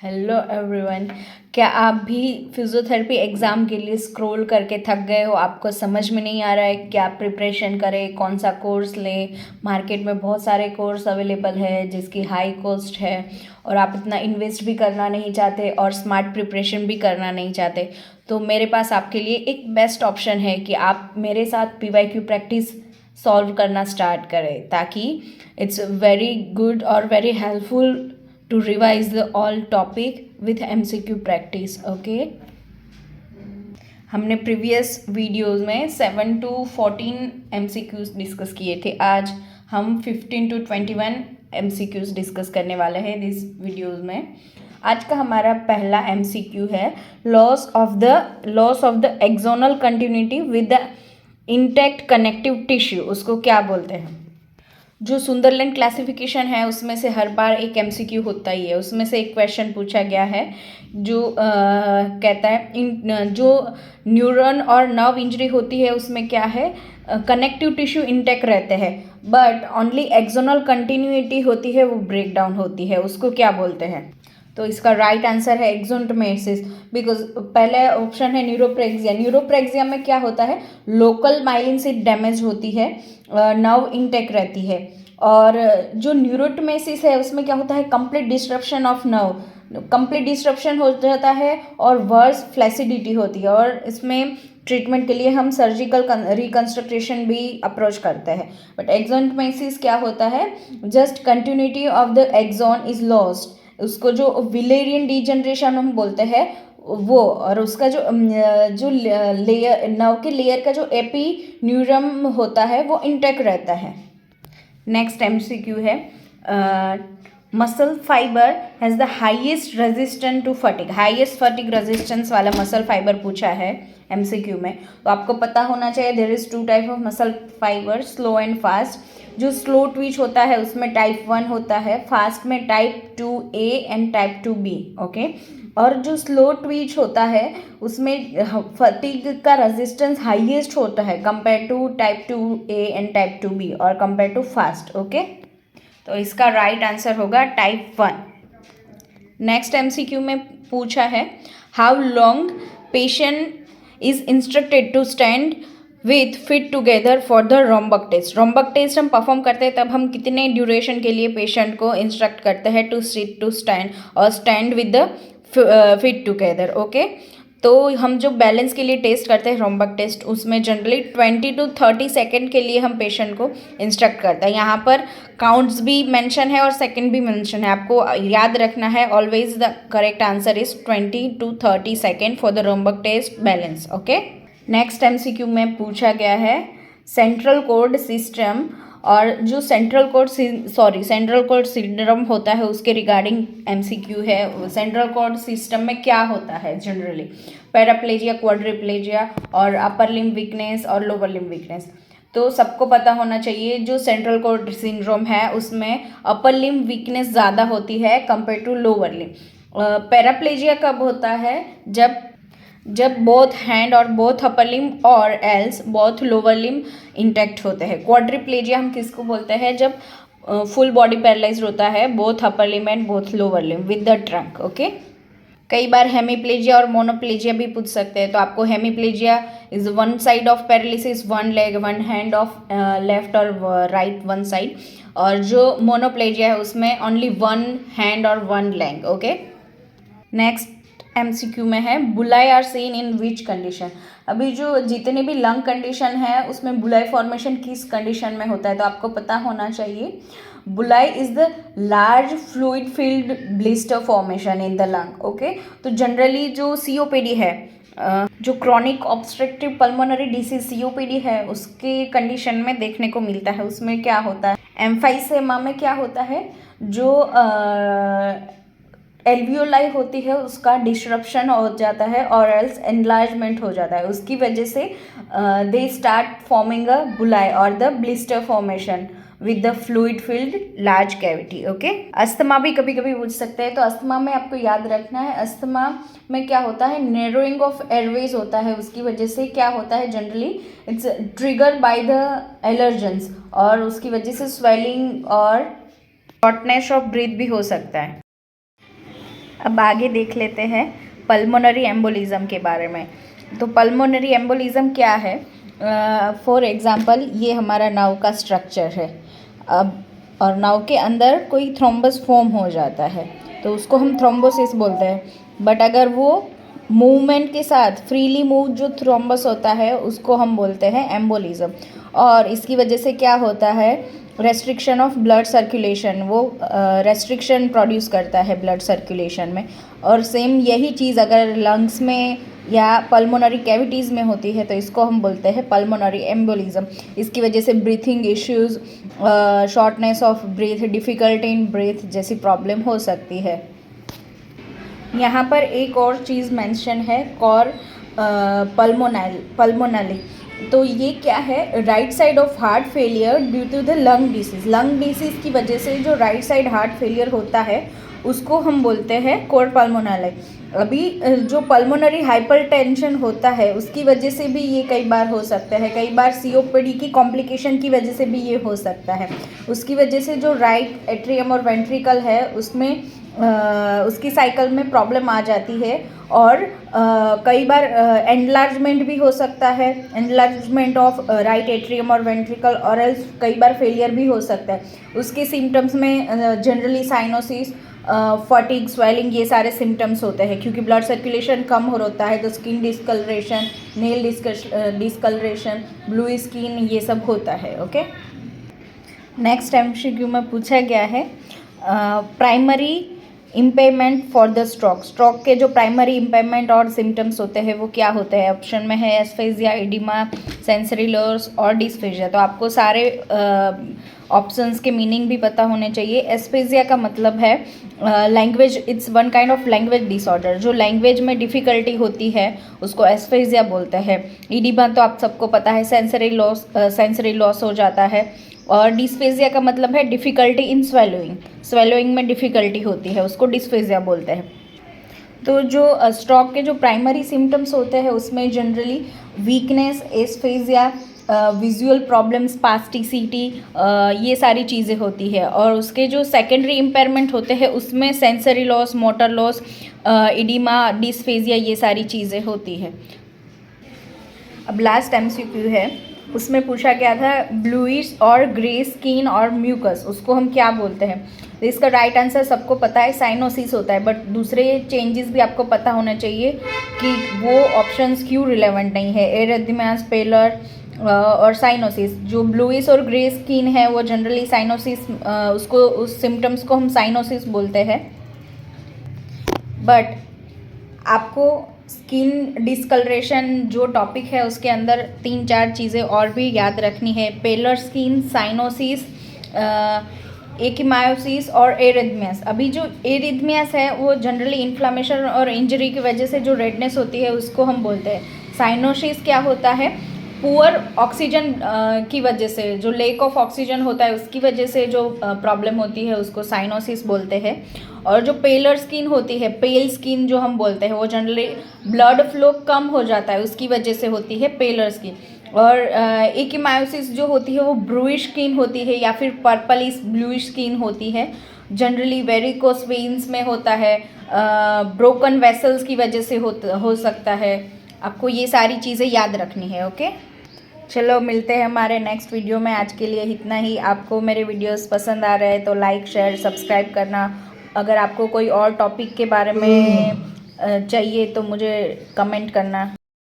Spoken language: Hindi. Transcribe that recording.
Hello everyone. क्या आप भी फिजियोथेरेपी एग्ज़ाम के लिए स्क्रॉल करके थक गए हो? आपको समझ में नहीं आ रहा है क्या प्रिपरेशन करें, कौन सा कोर्स लें? मार्केट में बहुत सारे कोर्स अवेलेबल है जिसकी हाई कॉस्ट है और आप इतना इन्वेस्ट भी करना नहीं चाहते और स्मार्ट प्रिपरेशन भी करना नहीं चाहते, तो मेरे पास आपके लिए एक बेस्ट ऑप्शन है कि आप मेरे साथ PYQ प्रैक्टिस सॉल्व करना स्टार्ट करें, ताकि इट्स वेरी गुड और very helpful to revise the all topic with MCQ practice. Okay, हमने प्रीवियस वीडियोस में 7 to 14 MCQs डिस्कस किए थे। आज हम 15 to 21 MCQs डिस्कस करने वाले हैं इस वीडियोस में। आज का हमारा पहला MCQ है loss of the axonal continuity with the intact connective tissue. उसको क्या बोलते हैं? जो सुंदरलैंड क्लासिफिकेशन है उसमें से हर बार एक MCQ होता ही है। उसमें से एक क्वेश्चन पूछा गया है जो कहता है जो न्यूरॉन और नर्व इंजरी होती है उसमें क्या है, कनेक्टिव टिश्यू इंटैक्ट रहते हैं, बट ओनली एक्सोनल कंटिन्यूटी होती है, वो ब्रेक डाउन होती है। उसको क्या बोलते हैं? तो इसका राइट आंसर है एक्सोंटोमेसिस, बिकॉज पहले ऑप्शन है न्यूरोप्रेक्सिया। न्यूरोप्रेक्सिया में क्या होता है, लोकल माइलिन से डैमेज होती है, नर्व इंटेक्ट रहती है। और जो न्यूरोटोमेसिस है उसमें क्या होता है, complete disruption of nerve, complete disruption हो जाता है और वर्स फ्लैसिडिटी होती है। और इसमें ट्रीटमेंट के लिए हम सर्जिकल रिकन्स्ट्रक्शन भी अप्रोच करते हैं। बट एक्सोंटोमेसिस क्या होता है, just continuity of the axon is lost. उसको जो विलेरियन डिजनरेशन हम बोलते हैं वो, और उसका जो लेयर, नर्व के लेयर का जो एपी न्यूरम होता है वो इंटैक्ट रहता है। नेक्स्ट MCQ है muscle fibre has the highest resistance to fatigue. Highest fatigue resistance वाला मसल फाइबर पूछा है MCQ में, तो आपको पता होना चाहिए there is 2 type of muscle fibre, slow and fast. जो स्लो ट्विच होता है उसमें टाइप 1 होता है, फास्ट में type 2A and type 2B। Okay, और जो स्लो ट्विच होता है उसमें फटीग का रेजिस्टेंस हाईएस्ट होता है compare to type 2A and type 2B और कंपेयर टू फास्ट। ओके, तो इसका राइट आंसर होगा टाइप 1। नेक्स्ट MCQ में पूछा है how long patient is instructed to stand with feet together for the Romberg test. Romberg test हम परफॉर्म करते हैं तब हम कितने ड्यूरेशन के लिए पेशेंट को इंस्ट्रक्ट करते हैं टू सिट, टू स्टैंड और stand with the fit together. Okay, तो हम जो बैलेंस के लिए टेस्ट करते हैं रोम्बक टेस्ट, उसमें जनरली 20 to 30 सेकेंड के लिए हम पेशेंट को इंस्ट्रक्ट करते हैं। यहाँ पर काउंट्स भी मेंशन है और सेकेंड भी मेंशन है, आपको याद रखना है। Always the correct answer is 20 to 30 second for the Romberg test balance. Okay, next MCQ में पूछा गया है सेंट्रल कोर्ड सिस्टम, और जो सेंट्रल कोर्ड सिंड्रोम होता है उसके रिगार्डिंग MCQ है। सेंट्रल कोर्ड सिस्टम में क्या होता है जनरली, पैराप्लेजिया, क्वाड्रिप्लेजिया और अपर लिम्ब वीकनेस और लोअर लिम्ब वीकनेस। तो सबको पता होना चाहिए जो सेंट्रल कोर्ड सिंड्रोम है उसमें अपर लिम्ब वीकनेस ज़्यादा होती है compare to lower limb. Paraplegia कब होता है, जब बोथ हैंड और बोथ अपर लिम्ब और else both lower limb intact होते हैं। क्वाड्रिप्लेजिया हम किसको बोलते हैं, जब फुल बॉडी पैरालाइज्ड होता है, both upper limb and both lower limb with the trunk. Okay, कई बार हेमीप्लेजिया और मोनोप्लेजिया भी पूछ सकते हैं। तो आपको hemiplegia is 1 side of paralysis, 1 leg 1 hand of left और राइट 1 साइड, और जो मोनोप्लेजिया है उसमें ओनली 1 हैंड और 1 लेग। ओके, नेक्स्ट MCQ में है bullae are seen in which condition. अभी जो जितने भी लंग कंडीशन है उसमें बुलाई फॉर्मेशन किस कंडीशन में होता है, तो आपको पता होना चाहिए बुलाई is the large fluid field blister formation in the lung. Okay, तो जनरली जो COPD है, जो chronic obstructive pulmonary disease COPD है उसके कंडीशन में देखने को मिलता है। उसमें क्या होता है, एम्फाइसेमा में क्या होता है, जो एल्वियोलाई होती है उसका डिस्ट्रप्शन हो जाता है और एल्स एनलार्जमेंट हो जाता है। उसकी वजह से दे स्टार्ट फॉर्मिंग अ बुलाई और the blister formation with the fluid field large cavity. Okay, asthma भी कभी कभी पूछ सकते हैं। तो अस्थमा में आपको याद रखना है, अस्थमा में क्या होता है, नैरोइंग ऑफ एयरवेज होता है। उसकी वजह से क्या होता है, generally it's trigger by the allergens, और उसकी वजह से स्वेलिंग और शॉर्टनेस ऑफ ब्रीथ भी हो सकता है। अब आगे देख लेते हैं पल्मोनरी एम्बोलिज्म के बारे में। तो पल्मोनरी एम्बोलिज्म क्या है? फॉर एग्जांपल ये हमारा नाव का स्ट्रक्चर है अब, और नाव के अंदर कोई थ्रोम्बस फॉर्म हो जाता है तो उसको हम थ्रोम्बोसिस बोलते हैं। बट अगर वो मूवमेंट के साथ फ्रीली मूव जो थ्रोम्बस होता है उसको हम बोलते हैं एम्बोलिज्म। और इसकी वजह से क्या होता है, रेस्ट्रिक्शन ऑफ ब्लड सर्कुलेशन, वो रेस्ट्रिक्शन प्रोड्यूस करता है ब्लड सर्कुलेशन में। और सेम यही चीज़ अगर लंग्स में या पल्मोनरी कैविटीज़ में होती है तो इसको हम बोलते हैं पल्मोनरी एम्बोलिज्म। इसकी वजह से breathing issues, shortness of breath, difficulty in breath जैसी प्रॉब्लम हो सकती है। यहाँ पर एक और चीज़ मेंशन है, कॉर पल्मोनली। तो ये क्या है, right side of heart failure due to the lung disease. Lung disease की वजह से जो राइट साइड हार्ट फेलियर होता है उसको हम बोलते हैं कोर पल्मोनली। अभी जो पल्मोनरी हाइपरटेंशन होता है उसकी वजह से भी ये कई बार हो सकता है, कई बार सीओपीडी की कॉम्प्लिकेशन की वजह से भी ये हो सकता है। उसकी वजह से जो राइट एट्रियम और वेंट्रिकल है उसमें उसकी साइकिल में प्रॉब्लम आ जाती है। और कई बार एनलार्जमेंट भी हो सकता है, एनलार्जमेंट ऑफ राइट एट्रियम और वेंट्रिकल, और एल्स कई बार फेलियर भी हो सकता है। उसके सिम्टम्स में जनरली साइनोसिस, फटीग, स्वेलिंग, ये सारे सिम्टम्स होते हैं। क्योंकि ब्लड सर्कुलेशन कम हो होता है तो skin discolouration, nail discolouration, blue skin, ये सब होता है। ओके, नेक्स्ट एमसीक्यू में पूछा गया है primary impairment for the stroke. Stroke के जो प्राइमरी इम्पेयरमेंट और सिम्टम्स होते हैं वो क्या होते हैं? ऑप्शन में है एस्फेजिया, एडिमा, सेंसरी लॉस और डिस्फेजिया। तो आपको सारे ऑप्शंस के मीनिंग भी पता होने चाहिए। एस्फेजिया का मतलब है language, it's one kind of language disorder. जो लैंग्वेज में डिफ़िकल्टी होती है उसको एस्फेजिया बोलते हैं। एडिमा तो आप सबको पता है, सेंसरी लॉस हो जाता है। और डिस्फेजिया का मतलब है डिफ़िकल्टी इन स्वेलोइंग में डिफ़िकल्टी होती है, उसको डिस्फेजिया बोलते हैं। तो जो स्ट्रोक के जो प्राइमरी सिम्टम्स होते हैं उसमें जनरली वीकनेस, एस्फेजिया, विजुअल प्रॉब्लम्स, स्पास्टिसिटी, ये सारी चीज़ें होती है। और उसके जो सेकेंडरी इम्पेयरमेंट होते हैं उसमें sensory loss, motor loss, oedema, dysphagia, ये सारी चीज़ें होती है। अब लास्ट एमसीक्यू है, उसमें पूछा गया था ब्लूइश और ग्रे स्किन और म्यूकस, उसको हम क्या बोलते हैं? तो इसका राइट आंसर सबको पता है, साइनोसिस होता है। बट दूसरे चेंजेस भी आपको पता होना चाहिए कि वो ऑप्शंस क्यों रिलेवेंट नहीं है। एरिथमियास, पेलर और साइनोसिस। जो ब्लूइश और ग्रे स्किन है वो जनरली साइनोसिस, उसको उस सिम्टम्स को हम साइनोसिस बोलते हैं। बट आपको स्किन डिस्कलरेशन जो टॉपिक है उसके अंदर 3-4 चीज़ें और भी याद रखनी है। पेलर स्किन, साइनोसिस, एकिमायोसिस और एरिथमियास। अभी जो एरिथमियास है वो जनरली इन्फ्लामेशन और इंजरी की वजह से जो रेडनेस होती है उसको हम बोलते हैं। साइनोसिस क्या होता है? पुअर ऑक्सीजन की वजह से, जो लेक ऑफ ऑक्सीजन होता है उसकी वजह से जो प्रॉब्लम होती है उसको साइनोसिस बोलते हैं। और जो पेलर स्किन होती है, पेल स्किन जो हम बोलते हैं, वो जनरली ब्लड फ्लो कम हो जाता है उसकी वजह से होती है पेलर स्किन। और एकिमायोसिस जो होती है वो ब्लूइश स्किन होती है या फिर पर्पलिश ब्लूइश स्किन होती है। जनरली वेरिकोस वेन्स में होता है, ब्रोकन वेसल्स की वजह से हो सकता है। आपको ये सारी चीज़ें याद रखनी है। ओके, चलो मिलते हैं हमारे नेक्स्ट वीडियो में। आज के लिए इतना ही। आपको मेरे वीडियोस पसंद आ रहे हैं तो लाइक, शेयर, सब्सक्राइब करना। अगर आपको कोई और टॉपिक के बारे में चाहिए तो मुझे कमेंट करना।